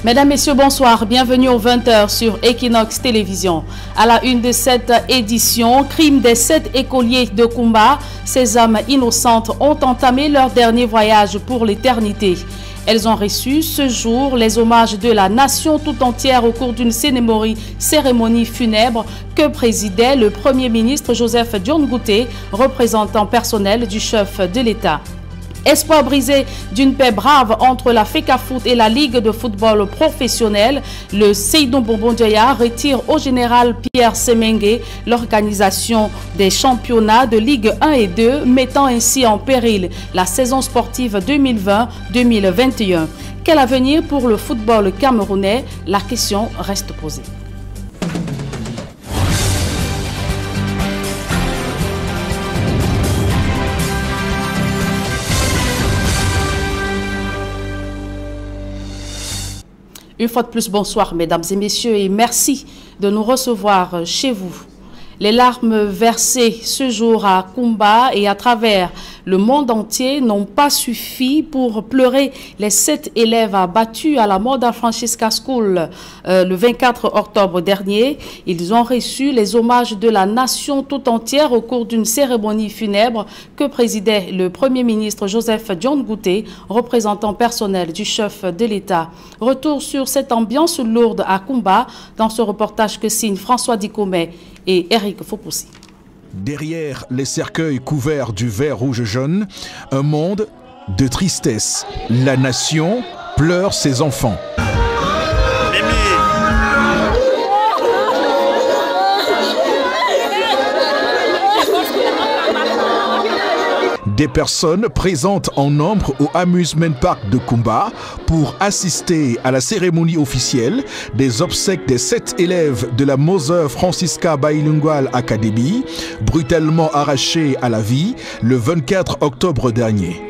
Mesdames, Messieurs, bonsoir. Bienvenue aux 20h sur Equinox Télévision. À la une de cette édition, crime des 7 écoliers de Kumba. Ces âmes innocentes ont entamé leur dernier voyage pour l'éternité. Elles ont reçu ce jour les hommages de la nation tout entière au cours d'une cérémonie funèbre que présidait le Premier ministre Joseph Dione Ngouté, représentant personnel du chef de l'État. Espoir brisé d'une paix brave entre la FECAFOOT et la Ligue de football professionnel, le Seydou Bourbon-Dioya retire au général Pierre Semengue l'organisation des championnats de Ligue 1 et 2, mettant ainsi en péril la saison sportive 2020-2021. Quel avenir pour le football camerounais? La question reste posée. Une fois de plus, bonsoir mesdames et messieurs et merci de nous recevoir chez vous. Les larmes versées ce jour à Kumba et à travers le monde entier n'ont pas suffi pour pleurer les 7 élèves abattus à la Moda Francisca School le 24 octobre dernier. Ils ont reçu les hommages de la nation tout entière au cours d'une cérémonie funèbre que présidait le Premier ministre Joseph Dione Ngouté, représentant personnel du chef de l'État. Retour sur cette ambiance lourde à Kumba dans ce reportage que signe François Dicomé et Eric Fopoussi. Derrière les cercueils couverts du vert rouge-jaune, un monde de tristesse. La nation pleure ses enfants. Des personnes présentes en nombre au Amusement Park de Kumba pour assister à la cérémonie officielle des obsèques des 7 élèves de la Mother Francisca Bilingual Academy, brutalement arrachés à la vie le 24 octobre dernier.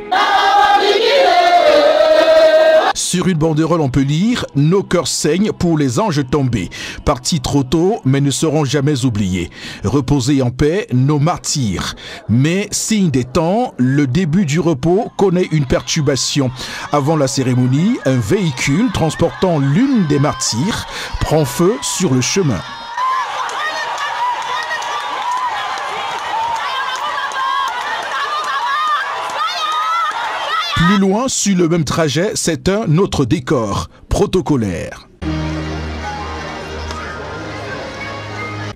Sur une banderole, on peut lire « Nos cœurs saignent pour les anges tombés, partis trop tôt mais ne seront jamais oubliés. Reposez en paix, nos martyrs. » Mais, signe des temps, le début du repos connaît une perturbation. Avant la cérémonie, un véhicule transportant l'une des martyrs prend feu sur le chemin. Plus loin, sur le même trajet, c'est un autre décor protocolaire.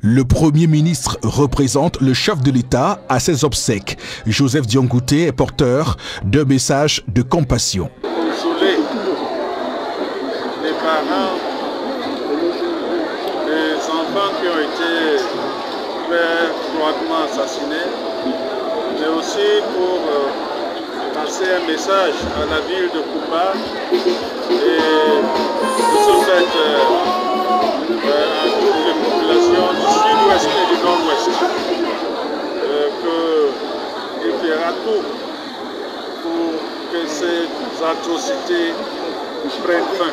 Le Premier ministre représente le chef de l'État à ses obsèques. Joseph Dione Ngouté est porteur d'un message de compassion. Consoler les parents, les enfants qui ont été froidement assassinés, mais aussi pour passer un message à la ville de Kumba et de ce fait à toutes les populations du sud-ouest et du nord-ouest qu'il fera tout pour que ces atrocités prennent fin.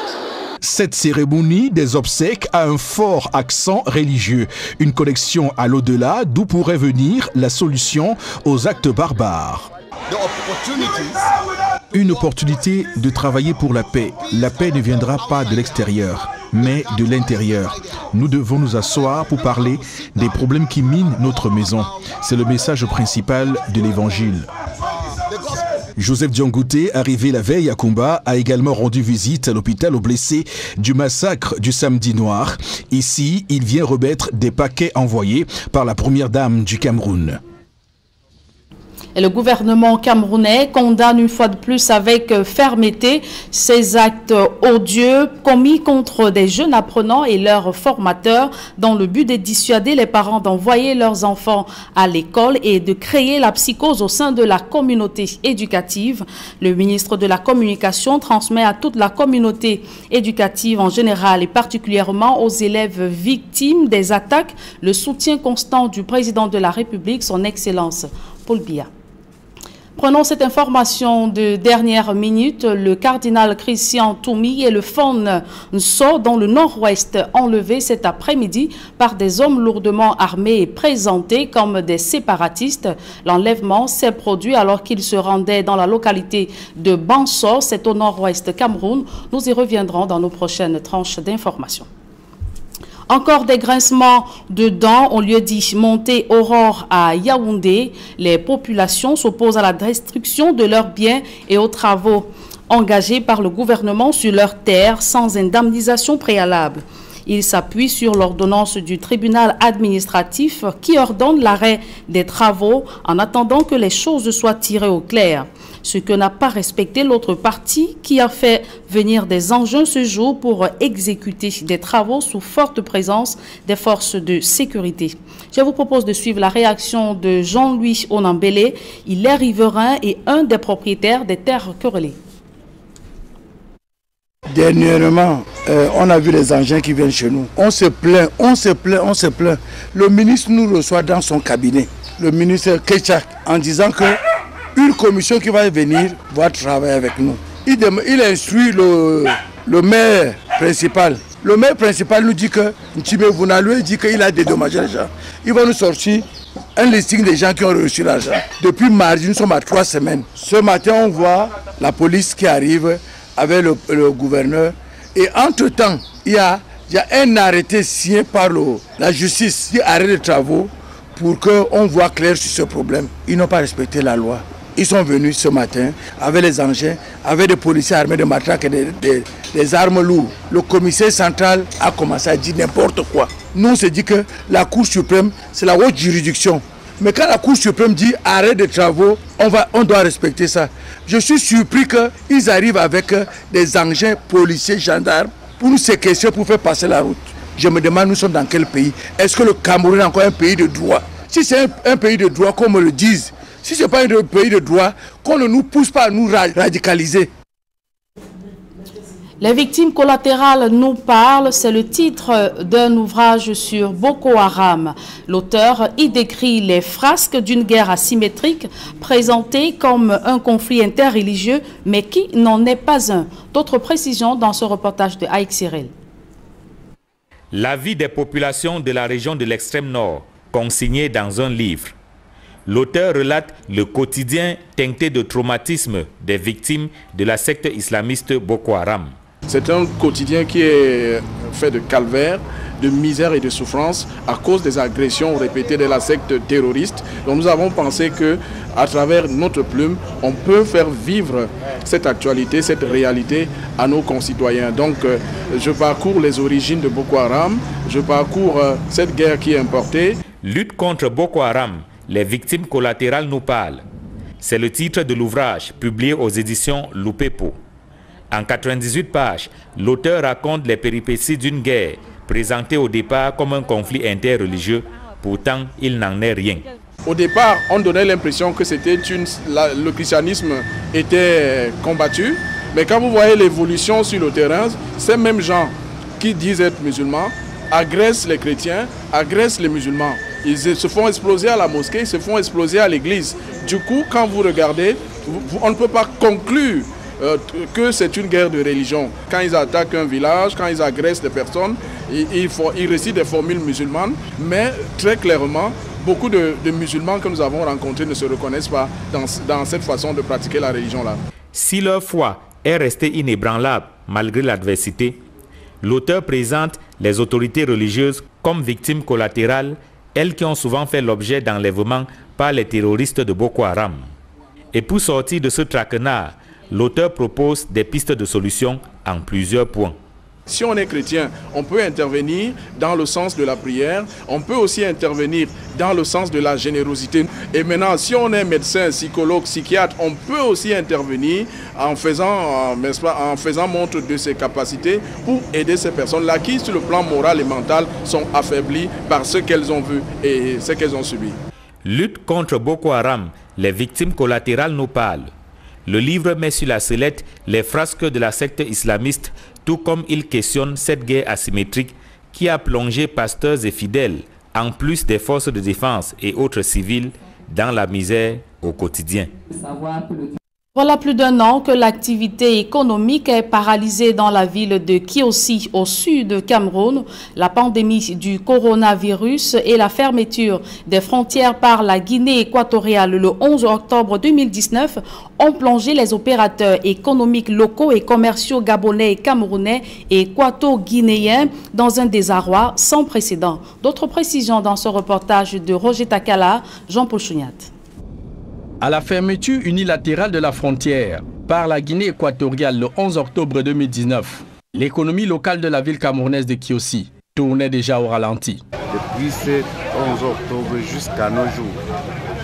Cette cérémonie des obsèques a un fort accent religieux, une connexion à l'au-delà d'où pourrait venir la solution aux actes barbares. Une opportunité de travailler pour la paix. La paix ne viendra pas de l'extérieur, mais de l'intérieur. Nous devons nous asseoir pour parler des problèmes qui minent notre maison. C'est le message principal de l'Évangile. Joseph Dione Ngouté, arrivé la veille à Kumba, a également rendu visite à l'hôpital aux blessés du massacre du Samedi Noir. Ici, il vient remettre des paquets envoyés par la première dame du Cameroun. Et le gouvernement camerounais condamne une fois de plus avec fermeté ces actes odieux commis contre des jeunes apprenants et leurs formateurs dans le but de dissuader les parents d'envoyer leurs enfants à l'école et de créer la psychose au sein de la communauté éducative. Le ministre de la Communication transmet à toute la communauté éducative en général et particulièrement aux élèves victimes des attaques le soutien constant du président de la République, son Excellence Paul Biya. Prenons cette information de dernière minute. Le cardinal Christian Toumi et le Fon Nso dans le nord-ouest enlevés cet après-midi par des hommes lourdement armés et présentés comme des séparatistes. L'enlèvement s'est produit alors qu'ils se rendaient dans la localité de Banso, c'est au nord-ouest Cameroun. Nous y reviendrons dans nos prochaines tranches d'informations. Encore des grincements de dents, on lui dit monter Aurore à Yaoundé. Les populations s'opposent à la destruction de leurs biens et aux travaux engagés par le gouvernement sur leurs terres sans indemnisation préalable. Il s'appuie sur l'ordonnance du tribunal administratif qui ordonne l'arrêt des travaux en attendant que les choses soient tirées au clair. Ce que n'a pas respecté l'autre partie qui a fait venir des engins ce jour pour exécuter des travaux sous forte présence des forces de sécurité. Je vous propose de suivre la réaction de Jean-Louis Onambélé. Il est riverain et un des propriétaires des terres querellées. Dernièrement, on a vu les engins qui viennent chez nous. On se plaint, on se plaint, on se plaint. Le ministre nous reçoit dans son cabinet, le ministre Ketchak, en disant que une commission qui va venir va travailler avec nous. Il instruit le maire principal. Le maire principal nous dit que Ntime Vunalue dit qu'il a dédommagé les gens. Il va nous sortir un listing des gens qui ont reçu l'argent. Depuis mardi, nous sommes à 3 semaines. Ce matin, on voit la police qui arrive avec le gouverneur. Et entre-temps, il y a un arrêté signé par la justice qui arrête les travaux pour qu'on voit clair sur ce problème. Ils n'ont pas respecté la loi. Ils sont venus ce matin avec les engins, avec des policiers armés de matraques et des armes lourdes. Le commissaire central a commencé à dire n'importe quoi. Nous, on s'est dit que la Cour suprême, c'est la haute juridiction. Mais quand la Cour suprême dit arrêt des travaux, on doit respecter ça. Je suis surpris qu'ils arrivent avec des engins policiers, gendarmes, pour nous séquestrer, pour faire passer la route. Je me demande, nous sommes dans quel pays? Est-ce que le Cameroun est encore un pays de droit? Si c'est un pays de droit, qu'on me le dise. Si ce n'est pas un pays de droit, qu'on ne nous pousse pas à nous radicaliser. Les victimes collatérales nous parlent, c'est le titre d'un ouvrage sur Boko Haram. L'auteur y décrit les frasques d'une guerre asymétrique présentée comme un conflit interreligieux, mais qui n'en est pas un. D'autres précisions dans ce reportage de Aïk Cyril. La vie des populations de la région de l'extrême nord, consignée dans un livre. L'auteur relate le quotidien teinté de traumatisme des victimes de la secte islamiste Boko Haram. C'est un quotidien qui est fait de calvaire, de misère et de souffrance à cause des agressions répétées de la secte terroriste. Donc nous avons pensé qu'à travers notre plume, on peut faire vivre cette actualité, cette réalité à nos concitoyens. Donc je parcours les origines de Boko Haram, je parcours cette guerre qui est importée. Lutte contre Boko Haram, les victimes collatérales nous parlent. C'est le titre de l'ouvrage publié aux éditions Loupepo. En 98 pages, l'auteur raconte les péripéties d'une guerre présentée au départ comme un conflit interreligieux. Pourtant, il n'en est rien. Au départ, on donnait l'impression que le christianisme était combattu. Mais quand vous voyez l'évolution sur le terrain, ces mêmes gens qui disent être musulmans agressent les chrétiens, agressent les musulmans. Ils se font exploser à la mosquée, ils se font exploser à l'église. Du coup, quand vous regardez, on ne peut pas conclure que c'est une guerre de religion. Quand ils attaquent un village, quand ils agressent des personnes, ils récitent des formules musulmanes, mais très clairement, beaucoup de musulmans que nous avons rencontrés ne se reconnaissent pas dans cette façon de pratiquer la religion-là. Si leur foi est restée inébranlable malgré l'adversité, l'auteur présente les autorités religieuses comme victimes collatérales, elles qui ont souvent fait l'objet d'enlèvements par les terroristes de Boko Haram. Et pour sortir de ce traquenard, l'auteur propose des pistes de solutions en plusieurs points. Si on est chrétien, on peut intervenir dans le sens de la prière, on peut aussi intervenir dans le sens de la générosité. Et maintenant, si on est médecin, psychologue, psychiatre, on peut aussi intervenir en faisant montre de ses capacités pour aider ces personnes-là qui, sur le plan moral et mental, sont affaiblies par ce qu'elles ont vu et ce qu'elles ont subi. Lutte contre Boko Haram, les victimes collatérales nous parlent. Le livre met sur la sellette les frasques de la secte islamiste, tout comme il questionne cette guerre asymétrique qui a plongé pasteurs et fidèles, en plus des forces de défense et autres civils, dans la misère au quotidien. Voilà plus d'un an que l'activité économique est paralysée dans la ville de Kiossi, au sud de Cameroun. La pandémie du coronavirus et la fermeture des frontières par la Guinée équatoriale le 11 octobre 2019 ont plongé les opérateurs économiques locaux et commerciaux gabonais et camerounais et équato-guinéens dans un désarroi sans précédent. D'autres précisions dans ce reportage de Roger Takala, Jean-Paul Chouniat. À la fermeture unilatérale de la frontière par la Guinée équatoriale le 11 octobre 2019, l'économie locale de la ville camerounaise de Kiossi tournait déjà au ralenti. Depuis ce 11 octobre jusqu'à nos jours,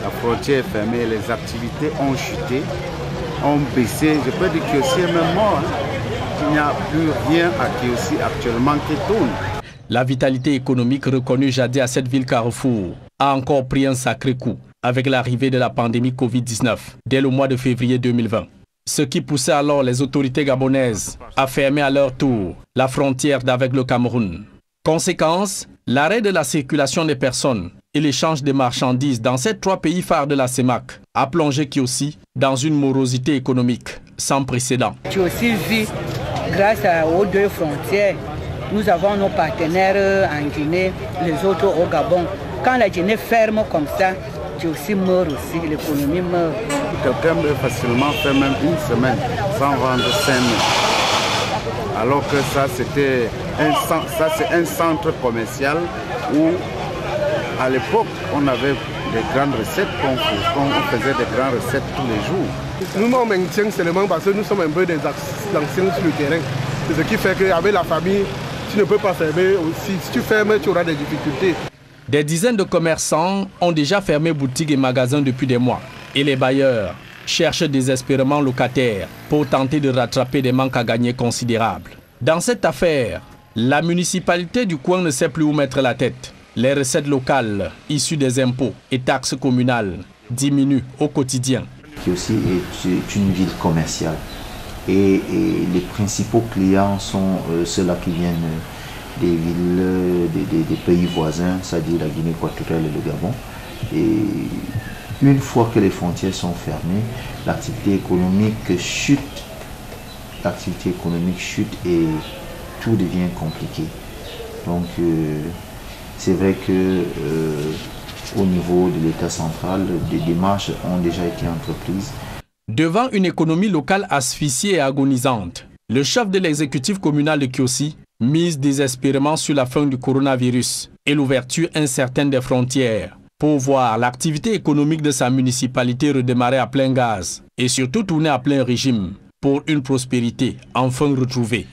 la frontière est fermée, les activités ont chuté, ont baissé. Je peux dire que Kiossi est même mort. Il n'y a plus rien à Kiossi actuellement qui tourne. La vitalité économique reconnue jadis à cette ville carrefour a encore pris un sacré coup avec l'arrivée de la pandémie Covid-19 dès le mois de février 2020. Ce qui poussait alors les autorités gabonaises à fermer à leur tour la frontière avec le Cameroun. Conséquence, l'arrêt de la circulation des personnes et l'échange des marchandises dans ces trois pays phares de la CEMAC a plongé Kiossi dans une morosité économique sans précédent. Kiossi vit grâce aux deux frontières. Nous avons nos partenaires en Guinée, les autres au Gabon. Quand la Guinée ferme comme ça, Kiossi meurt aussi, l'économie meurt. Quelqu'un peut facilement faire même une semaine sans vendre 5 000. Alors que ça, c'est un centre commercial où, à l'époque, on avait des grandes recettes, on faisait des grandes recettes tous les jours. Nous, on maintient seulement parce que nous sommes un peu des anciens sur le terrain. C'est ce qui fait qu'avec la famille, tu ne peux pas fermer aussi. Si tu fermes, tu auras des difficultés. Des dizaines de commerçants ont déjà fermé boutiques et magasins depuis des mois. Et les bailleurs cherchent désespérément locataires pour tenter de rattraper des manques à gagner considérables. Dans cette affaire, la municipalité du coin ne sait plus où mettre la tête. Les recettes locales issues des impôts et taxes communales diminuent au quotidien. Kiossi est une ville commerciale et les principaux clients sont ceux-là qui viennent des villes, des pays voisins, c'est-à-dire la Guinée équatoriale et le Gabon. Et une fois que les frontières sont fermées, l'activité économique chute. L'activité économique chute et tout devient compliqué. Donc c'est vrai que au niveau de l'État central, des démarches ont déjà été entreprises. Devant une économie locale asphyxiée et agonisante, le chef de l'exécutif communal de Kiossi mise désespérément sur la fin du coronavirus et l'ouverture incertaine des frontières pour voir l'activité économique de sa municipalité redémarrer à plein gaz et surtout tourner à plein régime pour une prospérité enfin retrouvée.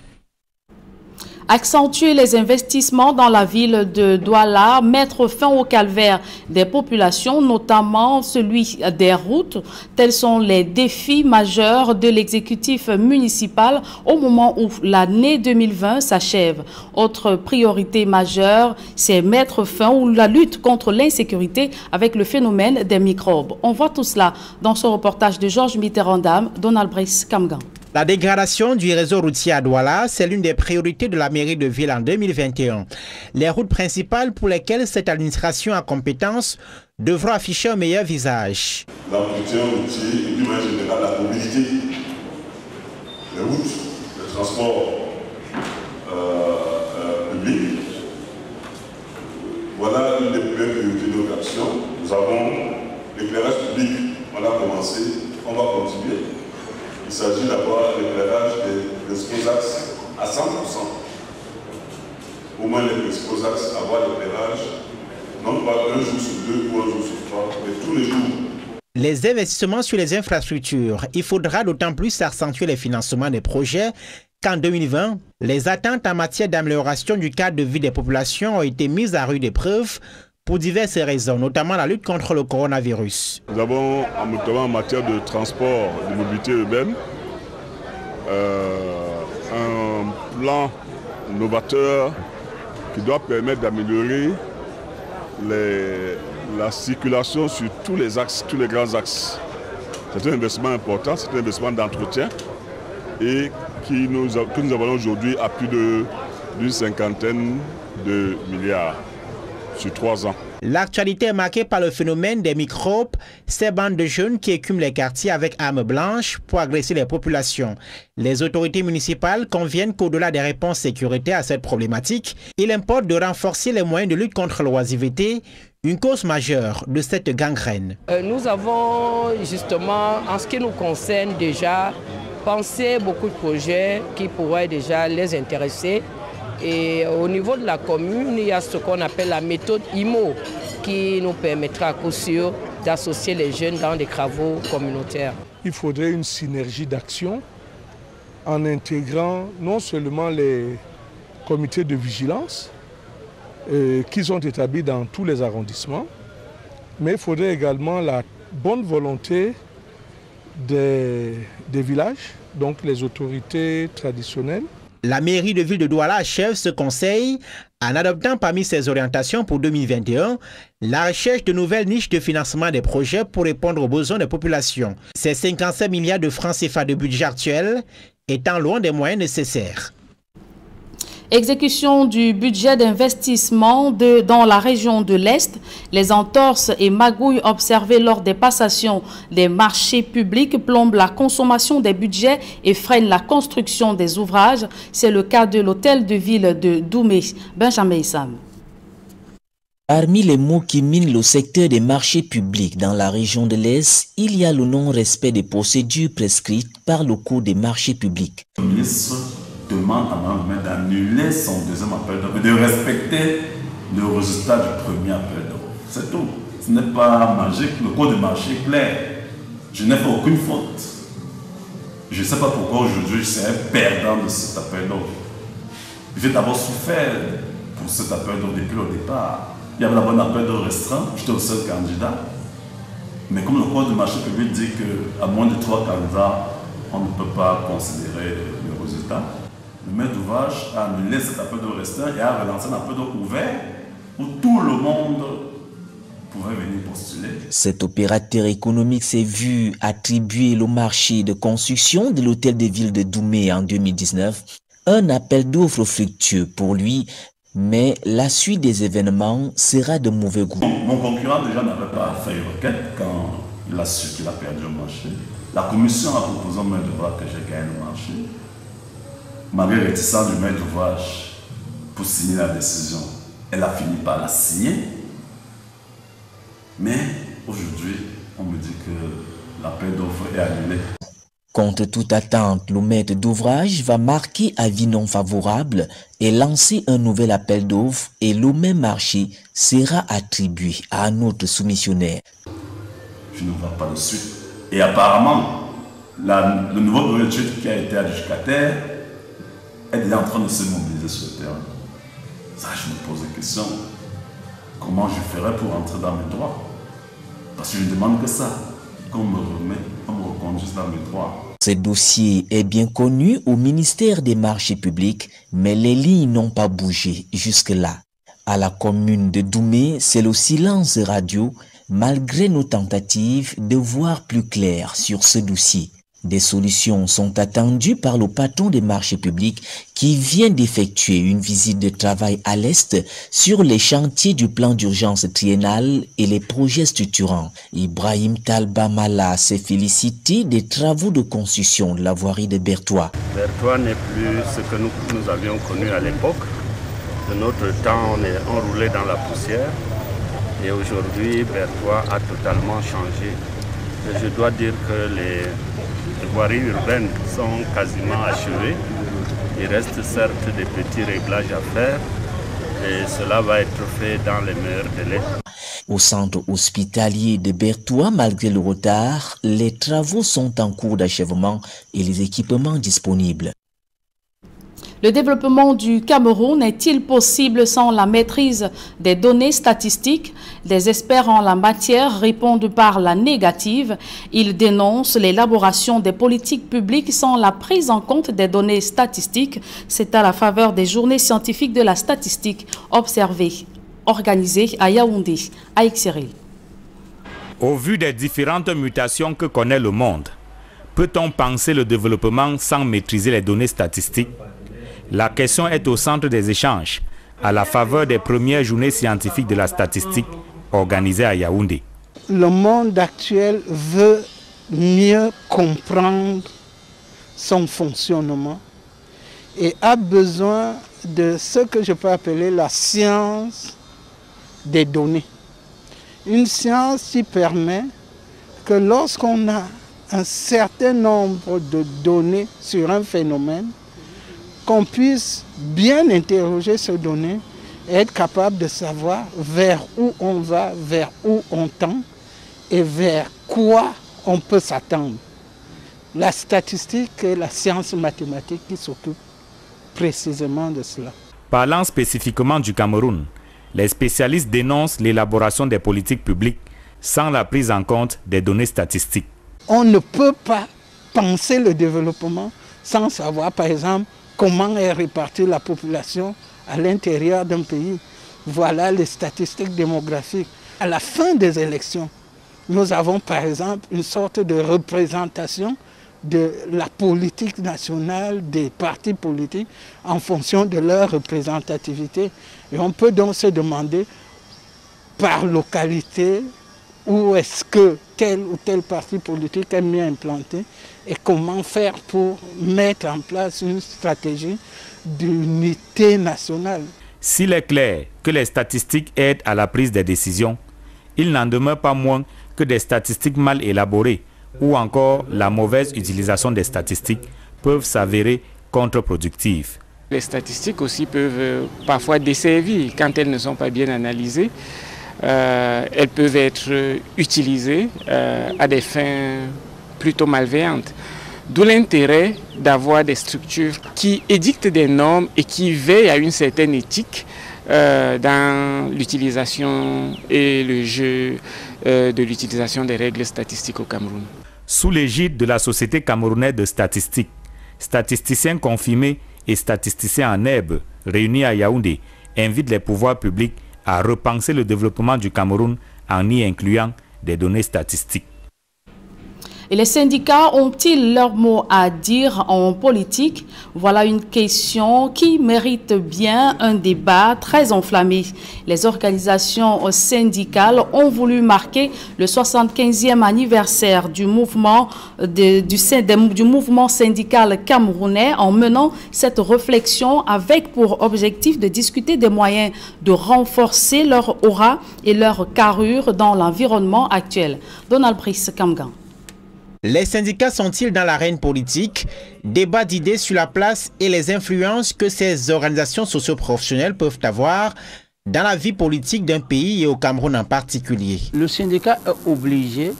Accentuer les investissements dans la ville de Douala, mettre fin au calvaire des populations, notamment celui des routes. Tels sont les défis majeurs de l'exécutif municipal au moment où l'année 2020 s'achève. Autre priorité majeure, c'est mettre fin ou la lutte contre l'insécurité avec le phénomène des microbes. On voit tout cela dans ce reportage de Georges Mitterrand, Donald Brice Kamgan. La dégradation du réseau routier à Douala, c'est l'une des priorités de la mairie de ville en 2021. Les routes principales pour lesquelles cette administration a compétence devront afficher un meilleur visage. L'entretien routier et d'une manière générale la mobilité, les routes, le transport public. Voilà une des premières priorités de notre action. Nous avons l'éclairage public, on a commencé, on va continuer. Il s'agit d'avoir l'éclairage des principaux axes à 100%. Au moins les principaux axes, avoir l'éclairage, non pas un jour sur 2 ou un jour sur 3, mais tous les jours. Les investissements sur les infrastructures, il faudra d'autant plus accentuer les financements des projets qu'en 2020, les attentes en matière d'amélioration du cadre de vie des populations ont été mises à rude épreuve pour diverses raisons, notamment la lutte contre le coronavirus. Nous avons, notamment en matière de transport, de mobilité urbaine, un plan novateur qui doit permettre d'améliorer la circulation sur tous les axes, tous les grands axes. C'est un investissement important, c'est un investissement d'entretien et que nous avons aujourd'hui à plus d'une cinquantaine de milliards. sur 3 ans. L'actualité est marquée par le phénomène des microbes, ces bandes de jeunes qui écument les quartiers avec armes blanches pour agresser les populations. Les autorités municipales conviennent qu'au-delà des réponses sécuritaires à cette problématique, il importe de renforcer les moyens de lutte contre l'oisiveté, une cause majeure de cette gangrène. Nous avons justement, en ce qui nous concerne déjà, pensé beaucoup de projets qui pourraient déjà les intéresser. Et au niveau de la commune, il y a ce qu'on appelle la méthode IMO qui nous permettra à coup sûr d'associer les jeunes dans des travaux communautaires. Il faudrait une synergie d'action en intégrant non seulement les comités de vigilance qui sont établis dans tous les arrondissements, mais il faudrait également la bonne volonté des villages, donc les autorités traditionnelles. La mairie de ville de Douala achève ce conseil en adoptant parmi ses orientations pour 2021 la recherche de nouvelles niches de financement des projets pour répondre aux besoins des populations. Ces 57 milliards de francs CFA de budget actuel étant loin des moyens nécessaires. Exécution du budget d'investissement dans la région de l'Est. Les entorses et magouilles observées lors des passations des marchés publics plombent la consommation des budgets et freinent la construction des ouvrages. C'est le cas de l'hôtel de ville de Doumé. Benjamin Issam. Parmi les mots qui minent le secteur des marchés publics dans la région de l'Est, il y a le non-respect des procédures prescrites par le Code des marchés publics. Le ministre demande à Mme Maire d'annuler son deuxième appel d'offres et de respecter le résultat du premier appel d'offres. C'est tout. Ce n'est pas magique. Le code de marché est clair. Je n'ai fait aucune faute. Je ne sais pas pourquoi aujourd'hui je serais perdant de cet appel d'offres. J'ai d'abord souffert pour cet appel d'offres depuis le départ. Il y avait d'abord un appel d'offres restreint. J'étais le seul candidat. Mais comme le code de marché public dit qu'à moins de 3 candidats, on ne peut pas considérer le résultat, le maître d'ouvrage a annulé cet appel d'offres restreint et a relancé un appel d'offres ouvert où tout le monde pouvait venir postuler. Cet opérateur économique s'est vu attribuer le marché de construction de l'hôtel de ville de Doumé en 2019. Un appel d'offres fructueux pour lui, mais la suite des événements sera de mauvais goût. Mon concurrent déjà n'avait pas fait une requête quand il a su qu'il a perdu le marché. La commission a proposé au maître d'ouvrage que j'ai gagné le marché. Malgré réticence du maître d'ouvrage pour signer la décision, elle a fini par la signer. Mais aujourd'hui, on me dit que l'appel d'offres est annulé. Contre toute attente, le maître d'ouvrage va marquer avis non favorable et lancer un nouvel appel d'offres et le même marché sera attribué à un autre soumissionnaire. Je ne vois pas de suite. Et apparemment, le nouveau bureau d'études qui a été adjudicataire est déjà en train de se mobiliser sur le terrain. Ça, je me pose la question. Comment je ferais pour entrer dans mes droits? Parce que je ne demande que ça. Qu'on me reconduise dans mes droits. Ce dossier est bien connu au ministère des marchés publics, mais les lignes n'ont pas bougé jusque-là. À la commune de Doumé, c'est le silence radio, malgré nos tentatives de voir plus clair sur ce dossier. Des solutions sont attendues par le patron des marchés publics qui vient d'effectuer une visite de travail à l'Est sur les chantiers du plan d'urgence triennal et les projets structurants. Ibrahim Talba Mala s'est félicité des travaux de construction de la voirie de Berthois. Berthois n'est plus ce que nous avions connu à l'époque. De notre temps, on est enroulé dans la poussière et aujourd'hui, Berthois a totalement changé. Et je dois dire que les voiries urbaines sont quasiment achevées. Il reste certes des petits réglages à faire et cela va être fait dans les meilleurs délais. Au centre hospitalier de Berthois, malgré le retard, les travaux sont en cours d'achèvement et les équipements disponibles. Le développement du Cameroun est-il possible sans la maîtrise des données statistiques? Des experts en la matière répondent par la négative. Ils dénoncent l'élaboration des politiques publiques sans la prise en compte des données statistiques. C'est à la faveur des journées scientifiques de la statistique organisées à Yaoundé, à Ixéril. Au vu des différentes mutations que connaît le monde, peut-on penser le développement sans maîtriser les données statistiques? La question est au centre des échanges à la faveur des premières journées scientifiques de la statistique organisées à Yaoundé. Le monde actuel veut mieux comprendre son fonctionnement et a besoin de ce que je peux appeler la science des données. Une science qui permet que lorsqu'on a un certain nombre de données sur un phénomène, qu'on puisse bien interroger ces données et être capable de savoir vers où on va, vers où on tend et vers quoi on peut s'attendre. La statistique est la science mathématique qui s'occupe précisément de cela. Parlant spécifiquement du Cameroun, les spécialistes dénoncent l'élaboration des politiques publiques sans la prise en compte des données statistiques. On ne peut pas penser le développement sans savoir, par exemple, comment est répartie la population à l'intérieur d'un pays. Voilà les statistiques démographiques. À la fin des élections, nous avons par exemple une sorte de représentation de la politique nationale des partis politiques en fonction de leur représentativité. Et on peut donc se demander par localité où est-ce que tel ou tel parti politique est mieux implanté et comment faire pour mettre en place une stratégie d'unité nationale. S'il est clair que les statistiques aident à la prise des décisions, il n'en demeure pas moins que des statistiques mal élaborées ou encore la mauvaise utilisation des statistiques peuvent s'avérer contre-productives. Les statistiques aussi peuvent parfois desservir quand elles ne sont pas bien analysées. Elles peuvent être utilisées à des fins plutôt malveillantes. D'où l'intérêt d'avoir des structures qui édictent des normes et qui veillent à une certaine éthique dans l'utilisation et le jeu de l'utilisation des règles statistiques au Cameroun. Sous l'égide de la Société camerounaise de statistique, statisticiens confirmés et statisticiens en herbe réunis à Yaoundé invitent les pouvoirs publics à repenser le développement du Cameroun en y incluant des données statistiques. Et les syndicats ont-ils leur mot à dire en politique? Voilà une question qui mérite bien un débat très enflammé. Les organisations syndicales ont voulu marquer le 75e anniversaire du mouvement, du mouvement syndical camerounais en menant cette réflexion avec pour objectif de discuter des moyens de renforcer leur aura et leur carrure dans l'environnement actuel. Donald Brice Kamgan. Les syndicats sont-ils dans l'arène politique? Débat d'idées sur la place et les influences que ces organisations socio-professionnelles peuvent avoir dans la vie politique d'un pays et au Cameroun en particulier. Le syndicat est obligé,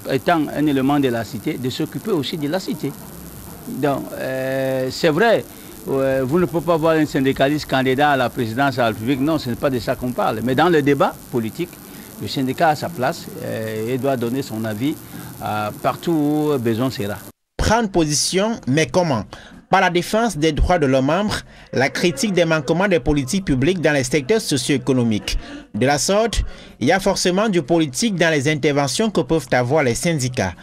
étant un élément de la cité, de s'occuper aussi de la cité. Donc, c'est vrai, vous ne pouvez pas voir un syndicaliste candidat à la présidence de la République, non, ce n'est pas de ça qu'on parle. Mais dans le débat politique, le syndicat a sa place et doit donner son avis partout où besoin sera. Prendre position, mais comment? Par la défense des droits de leurs membres, la critique des manquements des politiques publiques dans les secteurs socio-économiques. De la sorte, il y a forcément du politique dans les interventions que peuvent avoir les syndicats.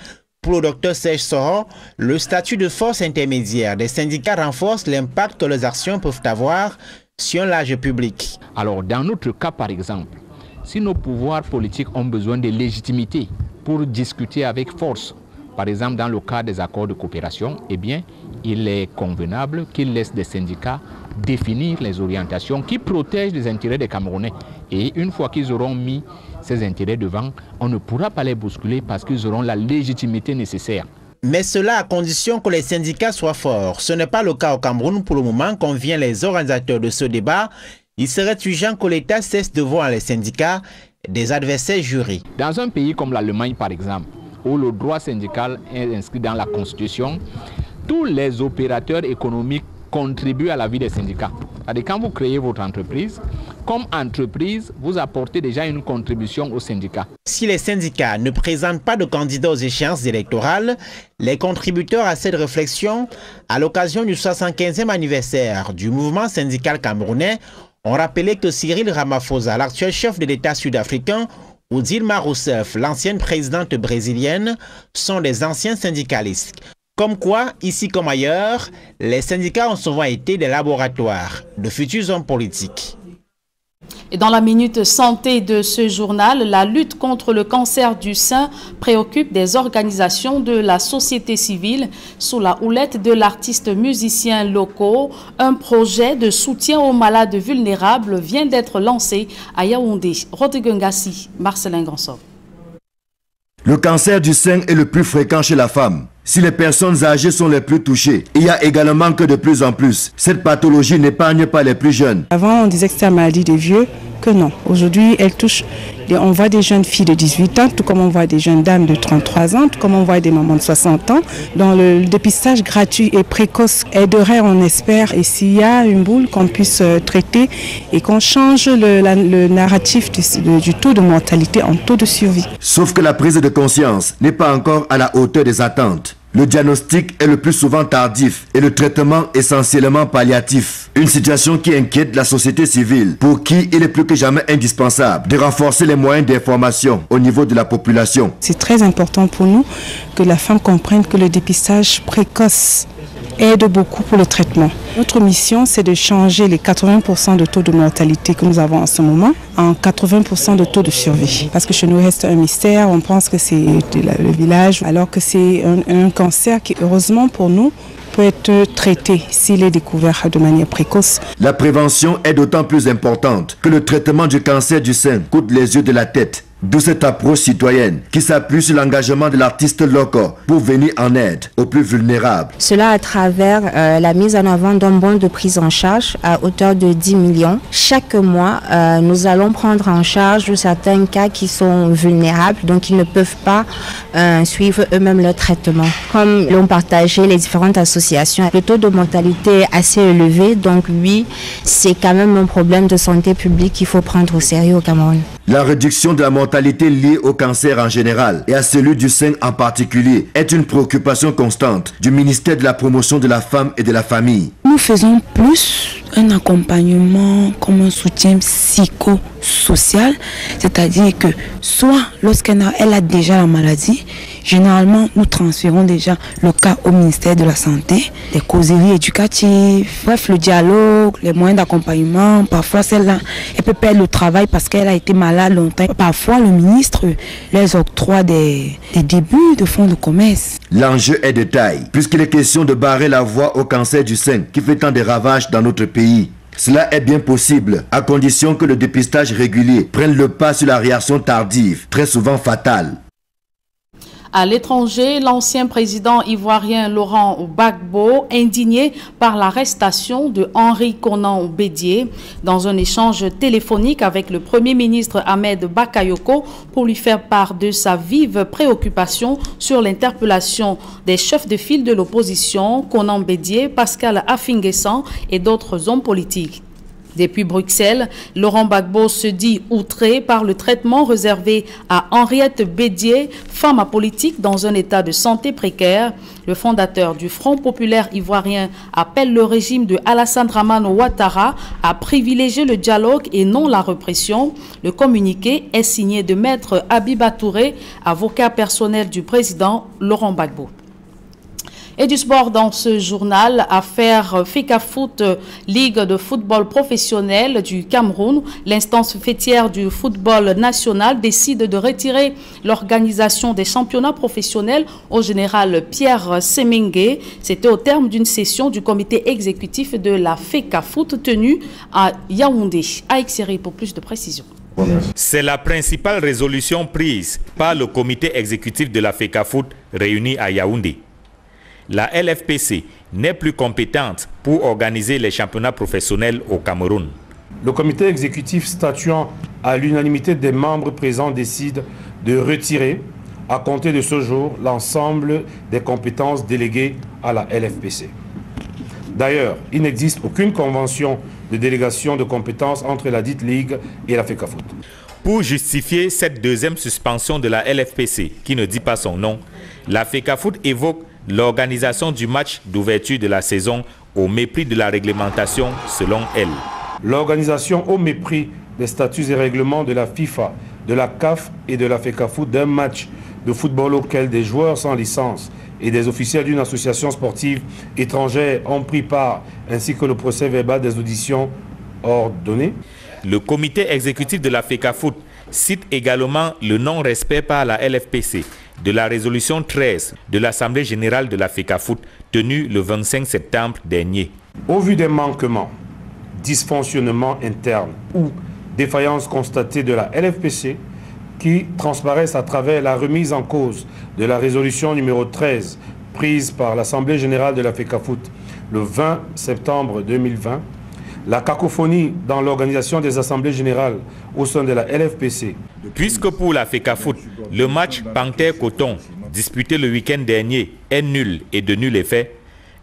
Pour le Dr Serge Soro, le statut de force intermédiaire des syndicats renforce l'impact que leurs actions peuvent avoir sur un large public. Alors, dans notre cas, par exemple, si nos pouvoirs politiques ont besoin de légitimité pour discuter avec force, par exemple dans le cas des accords de coopération, eh bien, il est convenable qu'ils laissent des syndicats définir les orientations qui protègent les intérêts des Camerounais. Et une fois qu'ils auront mis ces intérêts devant, on ne pourra pas les bousculer parce qu'ils auront la légitimité nécessaire. Mais cela à condition que les syndicats soient forts. Ce n'est pas le cas au Cameroun pour le moment, convient les organisateurs de ce débat. Il serait urgent que l'État cesse de voir les syndicats des adversaires jurés. Dans un pays comme l'Allemagne, par exemple, où le droit syndical est inscrit dans la Constitution, tous les opérateurs économiques contribuent à la vie des syndicats. C'est-à-dire quand vous créez votre entreprise, comme entreprise, vous apportez déjà une contribution aux syndicats. Si les syndicats ne présentent pas de candidats aux échéances électorales, les contributeurs à cette réflexion, à l'occasion du 75e anniversaire du mouvement syndical camerounais, ont rappelé que Cyril Ramaphosa, l'actuel chef de l'État sud-africain, ou Dilma Rousseff, l'ancienne présidente brésilienne, sont des anciens syndicalistes. Comme quoi, ici comme ailleurs, les syndicats ont souvent été des laboratoires de futurs hommes politiques. Et dans la minute santé de ce journal, la lutte contre le cancer du sein préoccupe des organisations de la société civile sous la houlette de l'artiste musicien locaux. Un projet de soutien aux malades vulnérables vient d'être lancé à Yaoundé. Rodrigue Ngassi, Marcelin Gansov. Le cancer du sein est le plus fréquent chez la femme. Si les personnes âgées sont les plus touchées, il y a également que de plus en plus. Cette pathologie n'épargne pas les plus jeunes. Avant, on disait que c'était la maladie des vieux, que non. Aujourd'hui, elle touche, on voit des jeunes filles de 18 ans, tout comme on voit des jeunes dames de 33 ans, tout comme on voit des mamans de 60 ans. Dans le dépistage gratuit et précoce aiderait, on espère, et s'il y a une boule qu'on puisse traiter et qu'on change le narratif du taux de mortalité en taux de survie. Sauf que la prise de conscience n'est pas encore à la hauteur des attentes. Le diagnostic est le plus souvent tardif et le traitement essentiellement palliatif. Une situation qui inquiète la société civile, pour qui il est plus que jamais indispensable de renforcer les moyens d'information au niveau de la population. C'est très important pour nous que la femme comprenne que le dépistage précoce aide beaucoup pour le traitement. Notre mission, c'est de changer les 80% de taux de mortalité que nous avons en ce moment en 80% de taux de survie. Parce que chez nous reste un mystère, on pense que c'est le village, alors que c'est un cancer qui, heureusement pour nous, peut être traité s'il est découvert de manière précoce. La prévention est d'autant plus importante que le traitement du cancer du sein coûte les yeux de la tête. D'où cette approche citoyenne qui s'appuie sur l'engagement de l'artiste local pour venir en aide aux plus vulnérables. Cela à travers la mise en avant d'un bon de prise en charge à hauteur de 10 millions. Chaque mois, nous allons prendre en charge certains cas qui sont vulnérables, donc ils ne peuvent pas suivre eux-mêmes leur traitement. Comme l'ont partagé les différentes associations, le taux de mortalité est assez élevé, donc oui, c'est quand même un problème de santé publique qu'il faut prendre au sérieux au Cameroun. La réduction de la mortalité liée au cancer en général et à celui du sein en particulier est une préoccupation constante du ministère de la Promotion de la Femme et de la Famille. Nous faisons plus un accompagnement comme un soutien psychosocial, c'est-à-dire que soit lorsqu'elle a déjà la maladie, généralement nous transférons déjà le cas au ministère de la Santé, les causeries éducatives, bref le dialogue, les moyens d'accompagnement. Parfois celle-là, elle peut perdre le travail parce qu'elle a été malade longtemps. Parfois le ministre les octroie des débuts de fonds de commerce. L'enjeu est de taille, puisqu'il est question de barrer la voie au cancer du sein qui fait tant de ravages dans notre pays. Cela est bien possible, à condition que le dépistage régulier prenne le pas sur la réaction tardive, très souvent fatale. À l'étranger, l'ancien président ivoirien Laurent Gbagbo, indigné par l'arrestation de Henri Konan Bédié, dans un échange téléphonique avec le Premier ministre Ahmed Bakayoko pour lui faire part de sa vive préoccupation sur l'interpellation des chefs de file de l'opposition, Konan Bédié, Pascal Affinguessan et d'autres hommes politiques. Depuis Bruxelles, Laurent Gbagbo se dit outré par le traitement réservé à Henriette Bédié, femme apolitique dans un état de santé précaire. Le fondateur du Front populaire ivoirien appelle le régime de Alassane Dramane Ouattara à privilégier le dialogue et non la répression. Le communiqué est signé de Maître Habiba Touré, avocat personnel du président Laurent Gbagbo. Et du sport dans ce journal, affaire FECAFOOT, Ligue de football professionnel du Cameroun. L'instance fêtière du football national décide de retirer l'organisation des championnats professionnels au général Pierre Semengue. C'était au terme d'une session du comité exécutif de la FECAFOOT tenue à Yaoundé. AXRI pour plus de précisions. C'est la principale résolution prise par le comité exécutif de la FECAFOOT réuni à Yaoundé. La LFPC n'est plus compétente pour organiser les championnats professionnels au Cameroun. Le comité exécutif statuant à l'unanimité des membres présents décide de retirer, à compter de ce jour, l'ensemble des compétences déléguées à la LFPC. D'ailleurs, il n'existe aucune convention de délégation de compétences entre la dite Ligue et la FECAFOOT. Pour justifier cette deuxième suspension de la LFPC, qui ne dit pas son nom, la FECAFOOT évoque l'organisation du match d'ouverture de la saison au mépris de la réglementation selon elle. L'organisation au mépris des statuts et règlements de la FIFA, de la CAF et de la FECAFOOT d'un match de football auquel des joueurs sans licence et des officiels d'une association sportive étrangère ont pris part, ainsi que le procès verbal des auditions ordonnées. Le comité exécutif de la FECAFOOT cite également le non-respect par la LFPC de la résolution 13 de l'Assemblée générale de la FECAFOOT tenue le 25 septembre dernier. Au vu des manquements, dysfonctionnements internes ou défaillances constatées de la LFPC qui transparaissent à travers la remise en cause de la résolution numéro 13 prise par l'Assemblée générale de la FECAFOOT le 20 septembre 2020, la cacophonie dans l'organisation des assemblées générales au sein de la LFPC. Puisque pour la FECAFOOT, le match Panthère-Coton disputé le week-end dernier est nul et de nul effet,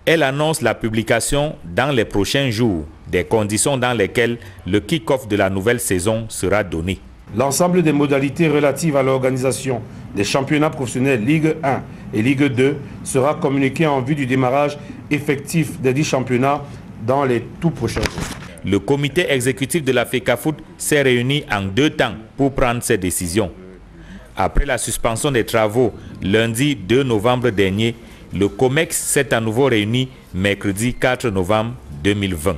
elle annonce la publication dans les prochains jours des conditions dans lesquelles le kick-off de la nouvelle saison sera donné. L'ensemble des modalités relatives à l'organisation des championnats professionnels Ligue 1 et Ligue 2 sera communiqué en vue du démarrage effectif des 10 championnats dans les tout prochains jours. Le comité exécutif de la FECAFOOT s'est réuni en 2 temps pour prendre ses décisions. Après la suspension des travaux lundi 2 novembre dernier, le COMEX s'est à nouveau réuni mercredi 4 novembre 2020.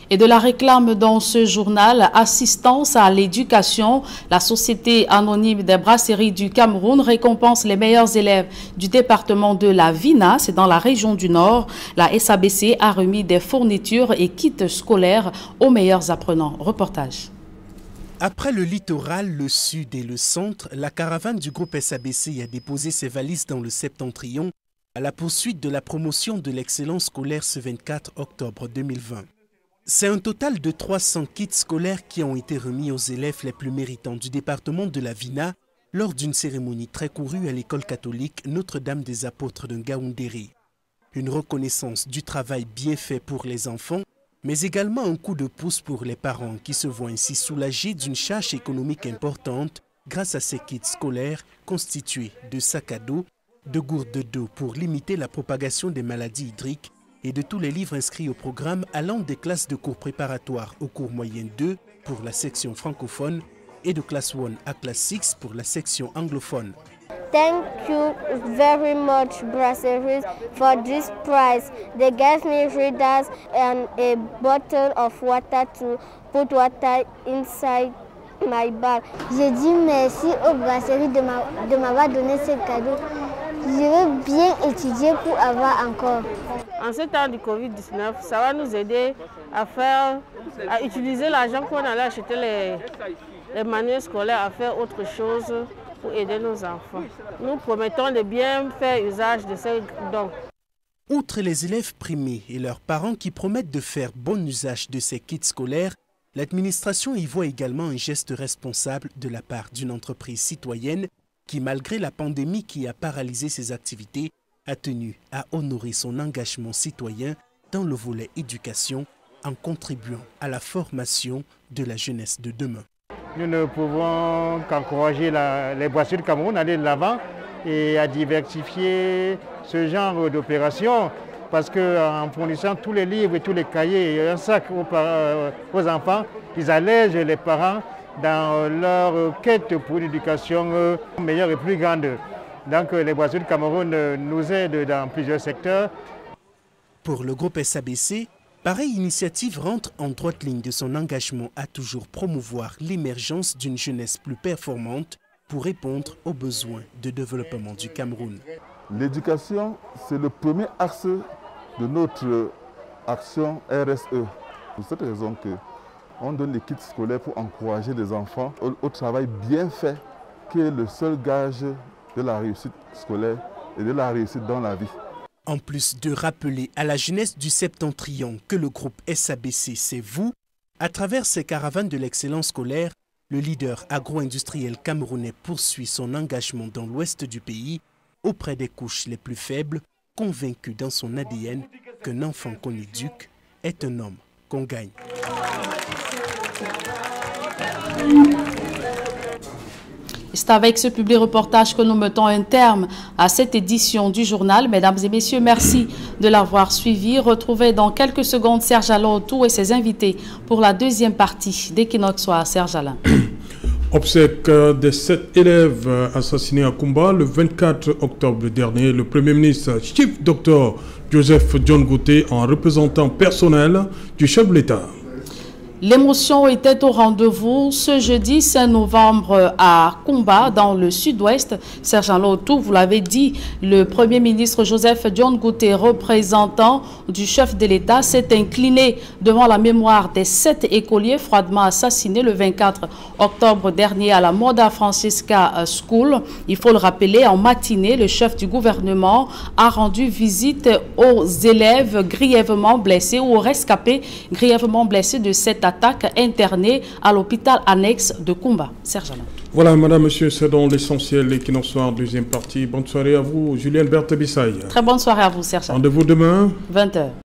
Et de la réclame dans ce journal, assistance à l'éducation, la Société anonyme des brasseries du Cameroun récompense les meilleurs élèves du département de la Vina, c'est dans la région du Nord. La SABC a remis des fournitures et kits scolaires aux meilleurs apprenants. Reportage. Après le littoral, le sud et le centre, la caravane du groupe SABC a déposé ses valises dans le septentrion à la poursuite de la promotion de l'excellence scolaire ce 24 octobre 2020. C'est un total de 300 kits scolaires qui ont été remis aux élèves les plus méritants du département de la Vina lors d'une cérémonie très courue à l'école catholique Notre-Dame des Apôtres de Ngaoundéré. Une reconnaissance du travail bien fait pour les enfants, mais également un coup de pouce pour les parents qui se voient ainsi soulagés d'une charge économique importante grâce à ces kits scolaires constitués de sacs à dos, de gourdes d'eau pour limiter la propagation des maladies hydriques et de tous les livres inscrits au programme allant des classes de cours préparatoires au cours moyen 2 pour la section francophone et de classe 1 à classe 6 pour la section anglophone. Thank you very much, Brasseries, for this prize. They gave me readers and a bottle of water to put water inside my bag. Je dis merci aux brasseries de m'avoir donné ce cadeau. Je veux bien étudier pour avoir encore. En ce temps du Covid-19, ça va nous aider à utiliser l'argent qu'on allait acheter les manuels scolaires à faire autre chose pour aider nos enfants. Nous promettons de bien faire usage de ces dons. Outre les élèves primés et leurs parents qui promettent de faire bon usage de ces kits scolaires, l'administration y voit également un geste responsable de la part d'une entreprise citoyenne qui, malgré la pandémie qui a paralysé ses activités, a tenu à honorer son engagement citoyen dans le volet éducation en contribuant à la formation de la jeunesse de demain. Nous ne pouvons qu'encourager les brasseries du Cameroun à aller de l'avant et à diversifier ce genre d'opération parce qu'en fournissant tous les livres et tous les cahiers et un sac aux enfants, ils allègent les parents dans leur quête pour une éducation meilleure et plus grande. Donc les brasseries du Cameroun nous aident dans plusieurs secteurs. Pour le groupe SABC, pareille initiative rentre en droite ligne de son engagement à toujours promouvoir l'émergence d'une jeunesse plus performante pour répondre aux besoins de développement du Cameroun. L'éducation, c'est le premier axe de notre action RSE. C'est pour cette raison qu'on donne les kits scolaires pour encourager les enfants au travail bien fait, qui est le seul gage de la réussite scolaire et de la réussite dans la vie. En plus de rappeler à la jeunesse du septentrion que le groupe SABC, c'est vous, à travers ces caravanes de l'excellence scolaire, le leader agro-industriel camerounais poursuit son engagement dans l'ouest du pays auprès des couches les plus faibles, convaincu dans son ADN qu'un enfant qu'on éduque est un homme qu'on gagne. C'est avec ce public reportage que nous mettons un terme à cette édition du journal. Mesdames et messieurs, merci de l'avoir suivi. Retrouvez dans quelques secondes Serge Alain Autour et ses invités pour la deuxième partie d'Equinox Soir. Serge Alain. Obsèque des 7 élèves assassinés à Kumba le 24 octobre dernier. Le Premier ministre, Chief Dr Joseph John Gouté, en représentant personnel du chef de l'État. L'émotion était au rendez-vous ce jeudi 5 novembre à Kumba, dans le sud-ouest. Sergent Lotou, vous l'avez dit, le Premier ministre Joseph John Gouté, représentant du chef de l'État, s'est incliné devant la mémoire des 7 écoliers froidement assassinés le 24 octobre dernier à la Moda Francisca School. Il faut le rappeler, en matinée, le chef du gouvernement a rendu visite aux élèves grièvement blessés ou aux rescapés grièvement blessés de cette attaque internée à l'hôpital annexe de Kumba. Serge Alain. Voilà, madame, monsieur, c'est dans l'essentiel Equinox Soir, deuxième partie. Bonne soirée à vous, Julienne Berthe-Bissaye. Très bonne soirée à vous, Serge. Rendez-vous demain, 20h.